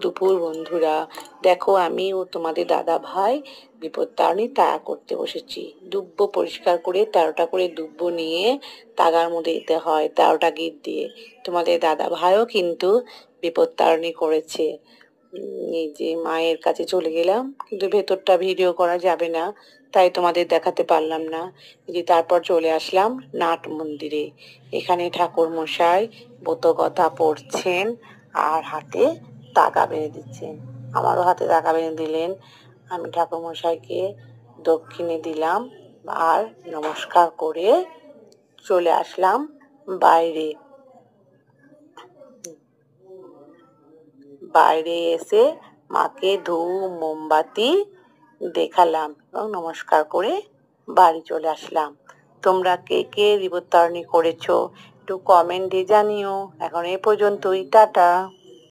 দুপুর বন্ধুরা, দেখো আমি ও তোমাদের দাদা ভাই বিপত্তারিণী তাড়া করতে বসেছি। দুব্ব পরিষ্কার করে 13টা করে দুব্ব নিয়ে তাগার মধ্যে দিতে হয়, 13টা গিট দিয়ে। তোমাদের দাদা ভাইও কিন্তু বিপত্তারিণী করেছে। এই যে মায়ের কাছে চলে গেলাম, কিন্তু ভেতরটা ভিডিও করা যাবে না, তাই তোমাদের দেখাতে পারলাম না। এই যে তারপর চলে আসলাম নাট মন্দিরে। এখানে ঠাকুর মশাই ব্রতকথা পড়ছেন আর হাতে তাগা বেঁধে দিচ্ছেন। আমারও হাতে তাগা বেঁধে দিলেন। আমি ঠাকুরমশাইকে দক্ষিণে দিলাম আর নমস্কার করে চলে আসলাম বাইরে। বাইরে এসে মাকে ধূপ মোমবাতি দেখালাম এবং নমস্কার করে বাড়ি চলে আসলাম। তোমরা কে কে বিপত্তারিণী করেছো একটু কমেন্টে জানিও। এখন এ পর্যন্তই, টাটা।